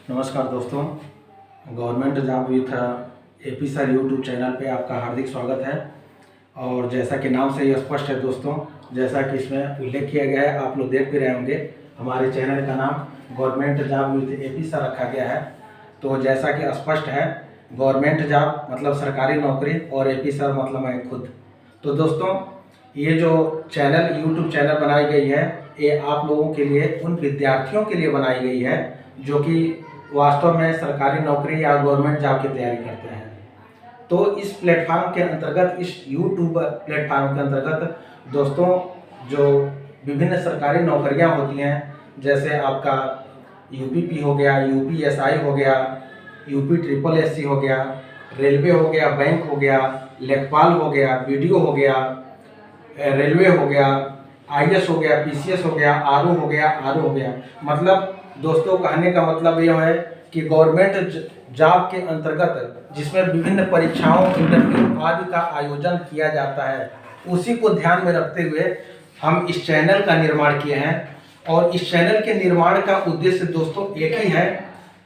नमस्कार दोस्तों, government job with AP sir YouTube channel पे आपका हार्दिक स्वागत है। और जैसा कि नाम से ही स्पष्ट है दोस्तों, जैसा कि इसमें उल्लेख किया गया है, आप लोग देख भी रहे होंगे, हमारे चैनल का नाम government job with AP sir रखा गया है। तो जैसा कि स्पष्ट है, गवर्नमेंट जॉब मतलब सरकारी नौकरी और एपी सर मतलब मैं खुद। तो दोस्तों, ये जो चैनल यूट्यूब चैनल बनाई गई है, ये आप लोगों के लिए, उन विद्यार्थियों के लिए बनाई गई है जो कि वास्तव में सरकारी नौकरी या गवर्नमेंट जॉब की तैयारी करते हैं। तो इस प्लेटफार्म के अंतर्गत, इस यूट्यूब प्लेटफार्म के अंतर्गत दोस्तों, जो विभिन्न सरकारी नौकरियां होती हैं, जैसे आपका यूपीपी हो गया, यूपीएसआई हो गया, यूपी ट्रिपल एससी हो गया, रेलवे हो गया, बैंक हो गया, लेखपाल हो गया, बीडीओ हो गया, रेलवे हो गया, आईएएस हो गया, पीसीएस हो गया, आरओ हो गया, आरओ हो गया। मतलब दोस्तों, कहने का मतलब यह है कि गवर्नमेंट जॉब के अंतर्गत जिसमें विभिन्न परीक्षाओं, इंटरव्यू आदि का आयोजन किया जाता है, उसी को ध्यान में रखते हुए हम इस चैनल का निर्माण किए हैं। और इस चैनल के निर्माण का उद्देश्य दोस्तों एक ही है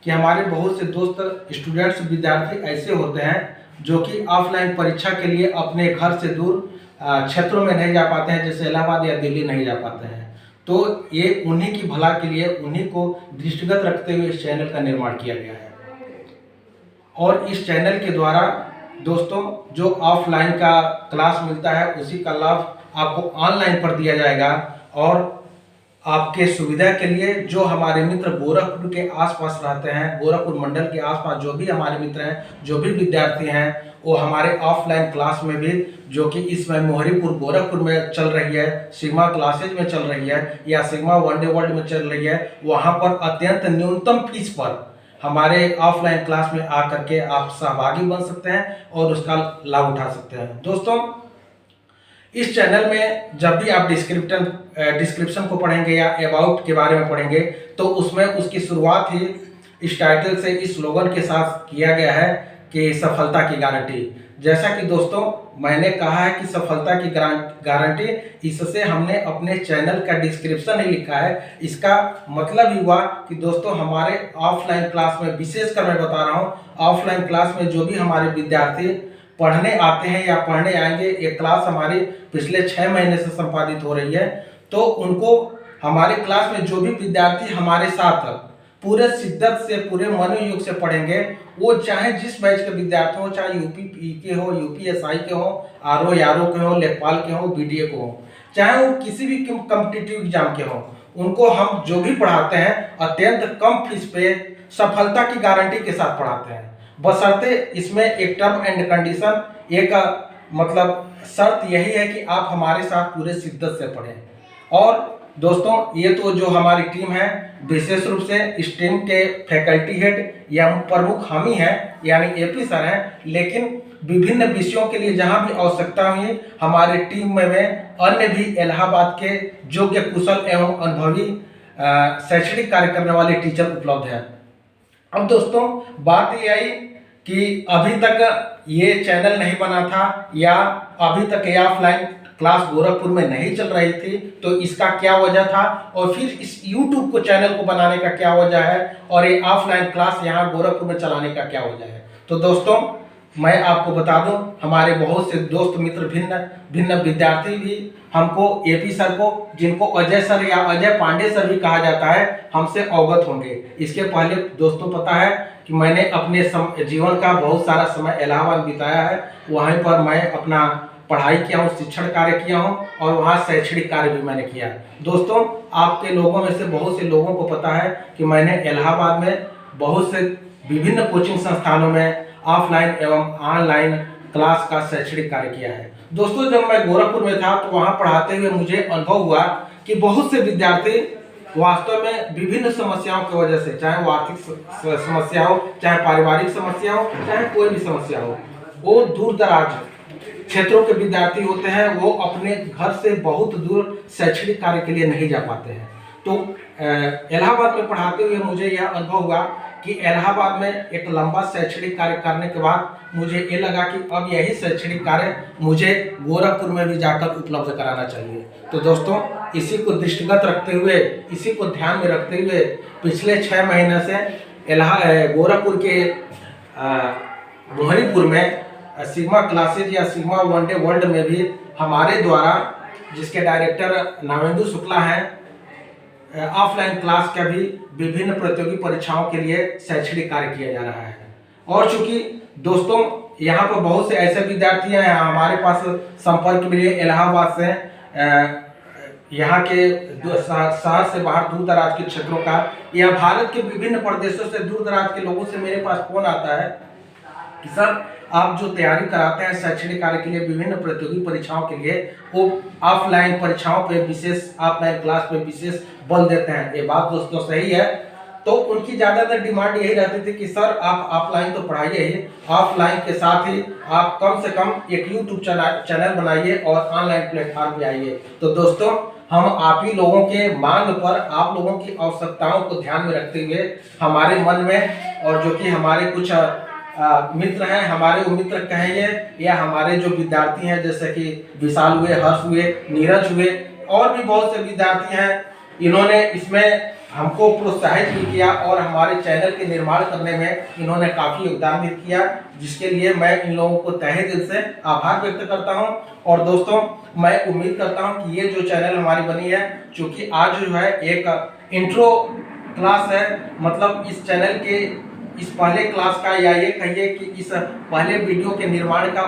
कि हमारे बहुत से दोस्त स्टूडेंट्स, विद्यार्थी ऐसे होते हैं जो कि ऑफलाइन परीक्षा के लिए अपने घर से दूर क्षेत्रों में नहीं जा पाते हैं, जैसे इलाहाबाद या दिल्ली नहीं जा पाते हैं। तो ये उन्हीं की भला के लिए, उन्हीं को दृष्टिगत रखते हुए इस चैनल का निर्माण किया गया है। और इस चैनल के द्वारा दोस्तों, जो ऑफलाइन का क्लास मिलता है, उसी का लाभ आपको ऑनलाइन पर दिया जाएगा। और आपके सुविधा के लिए जो हमारे मित्र गोरखपुर के आसपास रहते हैं, गोरखपुर मंडल के आसपास जो भी हमारे मित्र हैं, जो भी विद्यार्थी हैं, वो हमारे ऑफलाइन क्लास में भी, जो कि इसमें मोहरीपुर गोरखपुर में चल रही है, सिग्मा क्लासेज में चल रही है या सिग्मा वन डे वर्ल्ड में चल रही है, वहाँ पर अत्यंत न्यूनतम फीस पर हमारे ऑफलाइन क्लास में आकर के आप सहभागी बन सकते हैं और उसका लाभ उठा सकते हैं। दोस्तों, इस चैनल में जब भी आप डिस्क्रिप्शन को पढ़ेंगे या अबाउट के बारे में पढ़ेंगे, तो उसमें उसकी शुरुआत ही इस टाइटल से, इस स्लोगन के साथ किया गया है कि सफलता की गारंटी। जैसा कि दोस्तों मैंने कहा है कि सफलता की गारंटी, इससे हमने अपने चैनल का डिस्क्रिप्शन ही लिखा है। इसका मतलब ही हुआ कि दोस्तों, हमारे ऑफलाइन क्लास में, विशेषकर मैं बता रहा हूँ, ऑफलाइन क्लास में जो भी हमारे विद्यार्थी पढ़ने आते हैं या पढ़ने आएंगे, एक क्लास हमारी पिछले 6 महीने से संपादित हो रही है। तो उनको, हमारे क्लास में जो भी विद्यार्थी हमारे साथ पूरे शिद्दत से, पूरे मनोयोग से पढ़ेंगे, वो चाहे जिस बैच के विद्यार्थी हो, चाहे यूपी के हो, यूपीएसआई के हो, आरओ के हो, लेखपाल के हो, बीडीए को हो, चाहे वो किसी भी कॉम्पिटिटिव एग्जाम के हो, उनको हम जो भी पढ़ाते हैं अत्यंत कम फीस पे सफलता की गारंटी के साथ पढ़ाते हैं। बशर्ते इसमें एक टर्म एंड कंडीशन, एक मतलब शर्त यही है कि आप हमारे साथ पूरे शिद्दत से पढ़ें। और दोस्तों, ये तो जो हमारी टीम है, विशेष रूप से इस टीम के फैकल्टी हेड या प्रमुख हम ही हैं, यानी एपी सर हैं, लेकिन विभिन्न विषयों के लिए जहां भी आवश्यकता हुई, हमारे टीम में अन्य भी इलाहाबाद के योग्य, कुशल एवं अनुभवी शैक्षणिक कार्य करने वाले टीचर उपलब्ध हैं। अब दोस्तों, बात ये आई कि अभी तक ये चैनल नहीं बना था, या अभी तक ये ऑफलाइन क्लास गोरखपुर में नहीं चल रही थी, तो इसका क्या वजह था, और फिर इस YouTube को चैनल को बनाने का क्या वजह है, और ये ऑफलाइन क्लास यहाँ गोरखपुर में चलाने का क्या वजह है। तो दोस्तों, मैं आपको बता दूं, हमारे बहुत से दोस्त मित्र, भिन्न भिन्न विद्यार्थी भी हमको, एपी सर को, जिनको अजय सर या अजय पांडे सर भी कहा जाता है, हमसे अवगत होंगे। इसके पहले दोस्तों पता है कि मैंने अपने जीवन का बहुत सारा समय इलाहाबाद बिताया है। वहीं पर मैं अपना पढ़ाई किया हूँ, शिक्षण कार्य किया हूँ, और वहाँ शैक्षणिक कार्य भी मैंने किया। दोस्तों, आपके लोगों में से बहुत से लोगों को पता है कि मैंने इलाहाबाद में बहुत से विभिन्न कोचिंग संस्थानों में ऑफलाइन एवं ऑनलाइन क्लास का शैक्षणिक कार्य किया है। दोस्तों, जब मैं गोरखपुर में था, तो वहाँ पढ़ाते हुए मुझे अनुभव हुआ कि बहुत से विद्यार्थी वास्तव में विभिन्न समस्याओं की वजह से, चाहे वो आर्थिक समस्या हो, चाहे पारिवारिक समस्या हो, चाहे कोई भी समस्या हो, वो दूर दराज क्षेत्रों के विद्यार्थी होते हैं, वो अपने घर से बहुत दूर शैक्षणिक कार्य के लिए नहीं जा पाते हैं। तो इलाहाबाद में पढ़ाते हुए मुझे यह अनुभव हुआ कि इलाहाबाद में एक लंबा शैक्षणिक कार्य करने के बाद मुझे ये लगा कि अब यही शैक्षणिक कार्य मुझे गोरखपुर में भी जाकर उपलब्ध कराना चाहिए। तो दोस्तों, इसी को दृष्टिगत रखते हुए, इसी को ध्यान में रखते हुए पिछले 6 महीने से गोरखपुर के मोहरीपुर में सिग्मा क्लासेज या सिग्मा वन डे वर्ल्ड में भी हमारे द्वारा, जिसके डायरेक्टर नावेंदु शुक्ला हैं, ऑफलाइन क्लास का भी विभिन्न प्रतियोगी परीक्षाओं के लिए शैक्षणिक कार्य किया जा रहा है। और चूंकि दोस्तों यहाँ पर बहुत से ऐसे विद्यार्थी हैं हमारे पास संपर्क में इलाहाबाद से, यहाँ के शहर से बाहर दूर दराज के क्षेत्रों का या भारत के विभिन्न प्रदेशों से दूर दराज के लोगों से मेरे पास फोन आता है कि सर आप जो तैयारी कराते हैं शैक्षणिक कार्य के लिए विभिन्न प्रतियोगी परीक्षाओं के लिए, वो ऑफलाइन परीक्षाओं पे विशेष, ऑफलाइन क्लास पे विशेष बल देते हैं। ये बात दोस्तों सही है। तो उनकी ज़्यादातर डिमांड यही रहती थी कि सर आप ऑफलाइन तो पढ़ाइए ही, ऑफलाइन के साथ ही आप कम से कम एक यूट्यूब चैनल बनाइए और ऑनलाइन प्लेटफॉर्म पे आइए। तो दोस्तों हम आप ही लोगों के मांग पर, आप लोगों की आवश्यकताओं को ध्यान में रखते हुए हमारे मन में, और जो कि हमारे कुछ मित्र हैं, हमारे वो मित्र कहेंगे या हमारे जो विद्यार्थी हैं जैसे कि विशाल हुए, हर्ष हुए, नीरज हुए, और भी बहुत से विद्यार्थी हैं, इन्होंने इसमें हमको प्रोत्साहित भी किया और हमारे चैनल के निर्माण करने में इन्होंने काफ़ी योगदान भी किया, जिसके लिए मैं इन लोगों को तहे दिल से आभार व्यक्त करता हूं। और दोस्तों मैं उम्मीद करता हूं कि ये जो चैनल हमारी बनी है, चूँकि आज जो है एक इंट्रो क्लास है, मतलब इस चैनल के इस पहले क्लास का, या ये कहिए कि इस पहले वीडियो के निर्माण का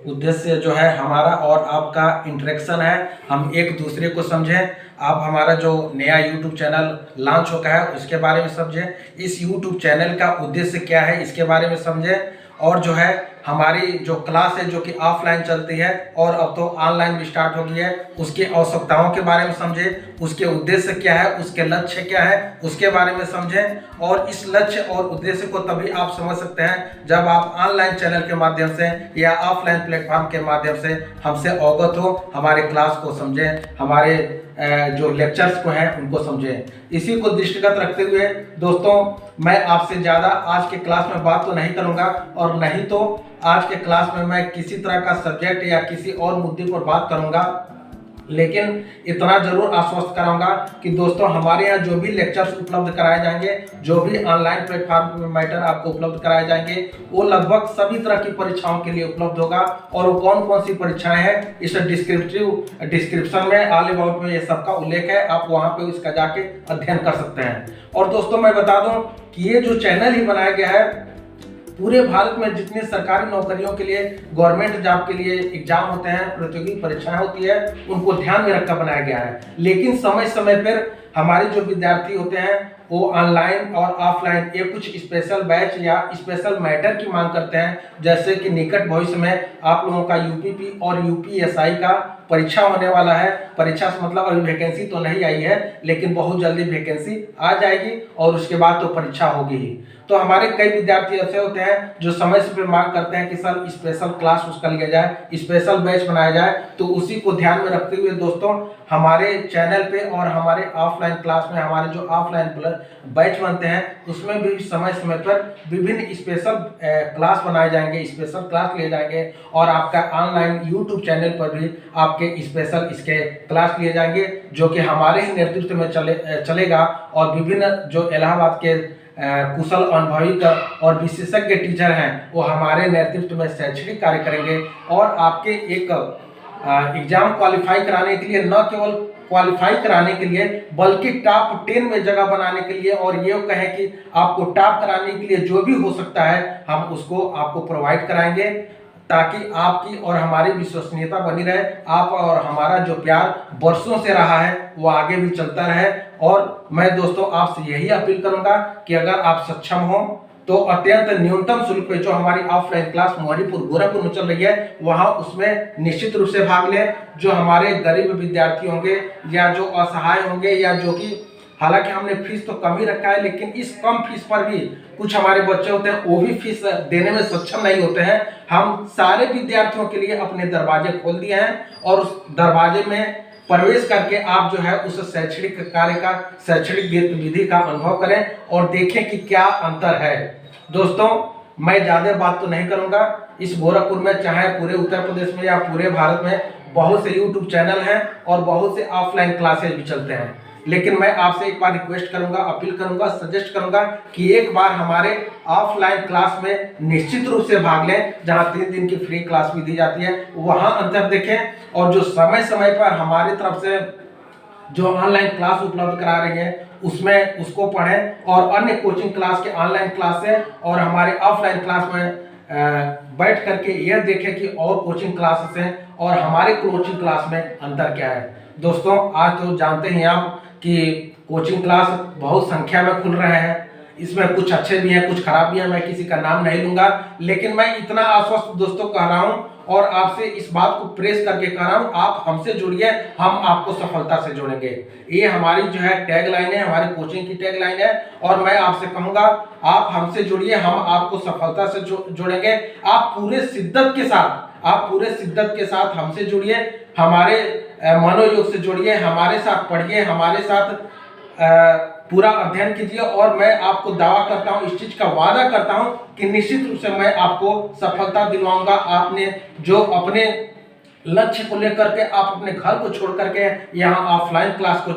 उद्देश्य जो है हमारा और आपका इंटरेक्शन है, हम एक दूसरे को समझें। आप हमारा जो नया YouTube चैनल लॉन्च हो गया है उसके बारे में समझें, इस YouTube चैनल का उद्देश्य क्या है इसके बारे में समझें, और जो है हमारी जो क्लास है जो कि ऑफलाइन चलती है और अब तो ऑनलाइन भी स्टार्ट हो गई है, उसकी आवश्यकताओं के बारे में समझें, उसके उद्देश्य क्या है, उसके लक्ष्य क्या है उसके बारे में समझें। और इस लक्ष्य और उद्देश्य को तभी आप समझ सकते हैं जब आप ऑनलाइन चैनल के माध्यम से या ऑफलाइन प्लेटफॉर्म के माध्यम से हमसे अवगत हो, हमारे क्लास को समझें, हमारे जो लेक्चर्स को हैं उनको समझें। इसी को दृष्टिगत रखते हुए दोस्तों मैं आपसे ज़्यादा आज के क्लास में बात तो नहीं करूँगा, और नहीं तो आज के क्लास में मैं किसी तरह का सब्जेक्ट या किसी और मुद्दे पर बात करूँगा, लेकिन इतना जरूर आश्वस्त कराऊंगा कि दोस्तों हमारे यहाँ जो भी लेक्चर्स उपलब्ध कराए जाएंगे, जो भी ऑनलाइन प्लेटफॉर्म पे मैटर आपको उपलब्ध कराए जाएंगे, वो लगभग सभी तरह की परीक्षाओं के लिए उपलब्ध होगा। और वो कौन कौन सी परीक्षाएं हैं इस डिस्क्रिप्शन में, ऑल अबाउट में ये सबका उल्लेख है, आप वहाँ पे इसका जाके अध्ययन कर सकते हैं। और दोस्तों मैं बता दूं कि ये जो चैनल ही बनाया गया है, पूरे भारत में जितनी सरकारी नौकरियों के लिए, गवर्नमेंट जॉब के लिए एग्जाम होते हैं, प्रतियोगी परीक्षाएं होती है, उनको ध्यान में रखकर बनाया गया है। लेकिन समय समय पर हमारे जो विद्यार्थी होते हैं वो ऑनलाइन और ऑफलाइन ये कुछ स्पेशल बैच या स्पेशल मैटर की मांग करते हैं, जैसे कि निकट भविष्य में आप लोगों का यूपीपी और यूपीएसआई का परीक्षा होने वाला है। परीक्षा से मतलब अभी वैकेंसी तो नहीं आई है, लेकिन बहुत जल्दी वैकेंसी आ जाएगी और उसके बाद तो परीक्षा होगी ही। तो हमारे कई विद्यार्थी ऐसे होते हैं जो समय से मांग करते हैं कि सर स्पेशल क्लास उसका लिया जाए, स्पेशल बैच बनाया जाए। तो उसी को ध्यान में रखते हुए दोस्तों हमारे चैनल पे और हमारे ऑफलाइन क्लास में हमारे जो ऑफलाइन बैच बनते हैं उसमें भी समय समय पर विभिन्न स्पेशल क्लास बनाए जाएंगे, स्पेशल क्लास लिए जाएंगे, और आपका ऑनलाइन यूट्यूब चैनल पर भी आपके स्पेशल इसके क्लास लिए जाएंगे, जो कि हमारे ही नेतृत्व में चलेगा। और विभिन्न जो इलाहाबाद के कुशल अनुभवी और विशेषज्ञ टीचर हैं वो हमारे नेतृत्व में शैक्षणिक कार्य करेंगे, और आपके एक एग्जाम क्वालिफाई कराने के लिए, न केवल क्वालिफाई कराने के लिए बल्कि टॉप 10 में जगह बनाने के लिए, और ये कहें कि आपको टॉप कराने के लिए जो भी हो सकता है हम उसको आपको प्रोवाइड कराएंगे, ताकि आपकी और हमारी विश्वसनीयता बनी रहे, आप और हमारा जो प्यार वर्षों से रहा है वो आगे भी चलता रहे। और मैं दोस्तों आपसे यही अपील करूंगा कि अगर आप सक्षम हो तो अत्यंत न्यूनतम शुल्क पे जो हमारी ऑफलाइन क्लास मोहरीपुर गोरखपुर में चल रही है वहां उसमें निश्चित रूप से भाग लें। जो हमारे गरीब विद्यार्थी होंगे या जो असहाय होंगे या जो कि, हालांकि हमने फीस तो कम ही रखा है, लेकिन इस कम फीस पर भी कुछ हमारे बच्चे होते हैं वो भी फीस देने में सक्षम नहीं होते हैं। हम सारे विद्यार्थियों के लिए अपने दरवाजे खोल दिए हैं, और उस दरवाजे में प्रवेश करके आप जो है उस शैक्षणिक कार्य का, शैक्षणिक गतिविधि का अनुभव करें और देखें कि क्या अंतर है। दोस्तों मैं ज़्यादा बात तो नहीं करूंगा। इस गोरखपुर में, चाहे पूरे उत्तर प्रदेश में या पूरे भारत में, बहुत से यूट्यूब चैनल हैं और बहुत से ऑफलाइन क्लासेज भी चलते हैं। लेकिन मैं आपसे एक बार रिक्वेस्ट करूंगा, अपील करूंगा, सजेस्ट करूंगा कि एक बार हमारे ऑफलाइन क्लास में निश्चित रूप से भाग लें, जहां 3 दिन की फ्री क्लास भी दी जाती है, वहां अंतर देखें और जो समय समय पर हमारी तरफ से जो ऑनलाइन क्लास उपलब्ध करा रही है उसमें उसको पढ़ें और अन्य कोचिंग क्लास के ऑनलाइन क्लास से और हमारे ऑफलाइन क्लास में बैठ करके यह देखें कि और कोचिंग क्लासेस हैं और हमारे कोचिंग क्लास में अंतर क्या है। दोस्तों, आज तो जानते हैं आप कि कोचिंग क्लास बहुत संख्या में खुल रहे हैं, इसमें कुछ अच्छे भी हैं, कुछ खराब भी हैं, मैं किसी का नाम नहीं लूंगा, लेकिन मैं इतना आश्वस्त दोस्तों कह रहा हूं और आपसे इस बात को प्रेस करके कह रहा हूं, आप हमसे जुड़िए, हम आपको सफलता से जोड़ेंगे। ये हमारी जो है टैग लाइन है, हमारी कोचिंग की टैग लाइन है और मैं आपसे कहूंगा आप हमसे जुड़िए, हम आपको सफलता से जोड़ेंगे। आप पूरे शिद्दत के साथ हमसे जुड़िए, हमारे मनोयोग से जुड़िए, हमारे साथ पढ़िए, हमारे साथ पूरा अध्ययन कीजिए और मैं आपको दावा करता हूं, इस चीज का वादा करता हूं कि निश्चित रूप से मैं आपको सफलता दिलवाऊंगा। आपने जो अपने लक्ष्य को लेकर के आप अपने घर को छोड़ करके यहाँ ऑफलाइन क्लास को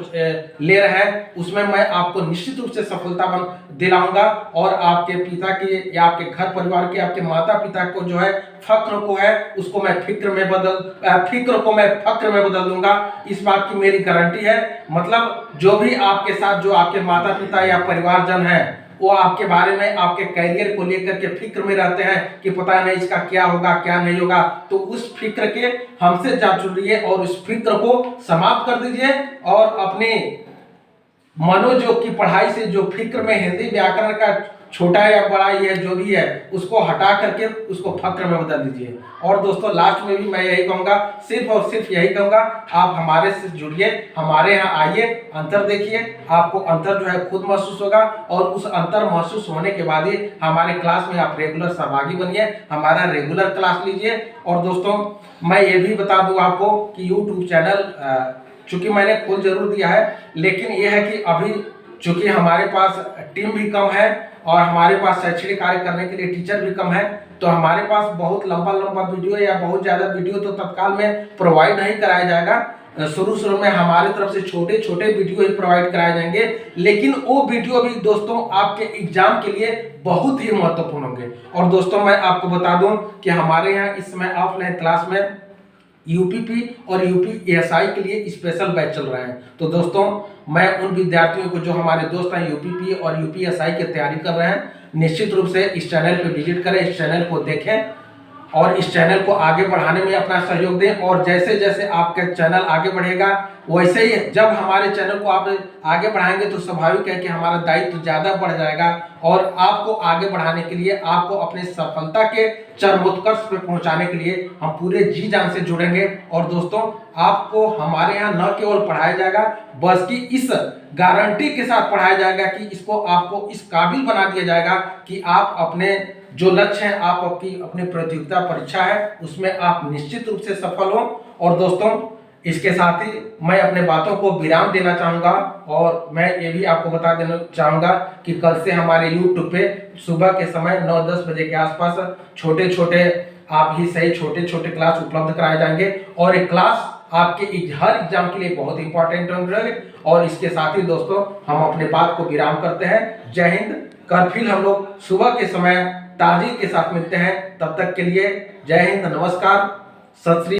ले रहे हैं, उसमें मैं आपको निश्चित रूप से सफलता दिलाऊंगा और आपके पिता की या आपके घर परिवार के, आपके माता पिता को जो है फक्र को है उसको मैं फिक्र में बदल दूंगा। इस बात की मेरी गारंटी है। मतलब जो भी आपके साथ जो आपके माता पिता या परिवारजन है वो आपके बारे में, आपके करियर को लेकर के फिक्र में रहते हैं कि पता नहीं इसका क्या होगा क्या नहीं होगा, तो उस फिक्र के हमसे जा जुड़िए और उस फिक्र को समाप्त कर दीजिए और अपने मनोयोग की पढ़ाई से जो फिक्र में हिंदी व्याकरण का छोटा या बड़ा ये जो भी है उसको हटा करके उसको फक्र में बदल दीजिए। और दोस्तों, लास्ट में भी मैं यही कहूंगा, सिर्फ और सिर्फ यही कहूंगा, आप हमारे से जुड़िए, हमारे यहाँ आइए, अंतर देखिए, आपको अंतर जो है खुद महसूस होगा और उस अंतर महसूस होने के बाद ही हमारे क्लास में आप रेगुलर सहभागी बनिए, हमारा रेगुलर क्लास लीजिए। और दोस्तों, मैं ये भी बता दूं आपको कि यूट्यूब चैनल चूंकि मैंने खोल जरूर दिया है, लेकिन यह है कि अभी चूंकि हमारे पास टीम भी कम है और हमारे पास शैक्षणिक कार्य करने के लिए टीचर भी कम है, तो हमारे पास बहुत लंबा वीडियो या बहुत ज़्यादा वीडियो तो तत्काल में प्रोवाइड नहीं कराया जाएगा। शुरू में हमारी तरफ से छोटे छोटे वीडियो ही प्रोवाइड कराए जाएंगे, लेकिन वो वीडियो भी दोस्तों आपके एग्जाम के लिए बहुत ही महत्वपूर्ण होंगे। और दोस्तों, मैं आपको बता दूं कि हमारे यहाँ इस समय ऑफलाइन क्लास में यूपीपी और यूपीएसआई के लिए स्पेशल बैच चल रहे हैं। तो दोस्तों, मैं उन विद्यार्थियों को जो हमारे दोस्त हैं यूपीपी और यूपीएसआई की तैयारी कर रहे हैं, निश्चित रूप से इस चैनल पे विजिट करें, इस चैनल को देखें और इस चैनल को आगे बढ़ाने में अपना सहयोग दें। और जैसे जैसे आपका चैनल आगे बढ़ेगा, वैसे ही जब हमारे चैनल को आप आगे बढ़ाएंगे तो स्वाभाविक है कि हमारा दायित्व ज़्यादा बढ़ जाएगा और आपको आगे बढ़ाने के लिए, आपको अपने सफलता के चरमोत्कर्ष पे पहुंचाने के लिए हम पूरे जी जान से जुड़ेंगे। और दोस्तों, आपको हमारे यहाँ न केवल पढ़ाया जाएगा बल्कि इस गारंटी के साथ पढ़ाया जाएगा कि इसको आपको इस काबिल बना दिया जाएगा कि आप अपने जो लक्ष्य है, आप अपनी प्रतियोगिता परीक्षा है उसमें आप निश्चित रूप से सफल हो। और दोस्तों, इसके साथ ही मैं अपने बातों को विराम देना चाहूँगा और मैं ये भी आपको बता देना चाहूँगा कि कल से हमारे YouTube पे सुबह के समय 9-10 बजे के आसपास छोटे छोटे क्लास उपलब्ध कराए जाएंगे और एक क्लास आपके हर एग्जाम के लिए बहुत इंपॉर्टेंट होंगे। और इसके साथ ही दोस्तों, हम अपने बात को विराम करते हैं। जय हिंद। कल फिर हम लोग सुबह के समय ताज़गी के साथ मिलते हैं। तब तक के लिए जय हिंद, नमस्कार, सत श्री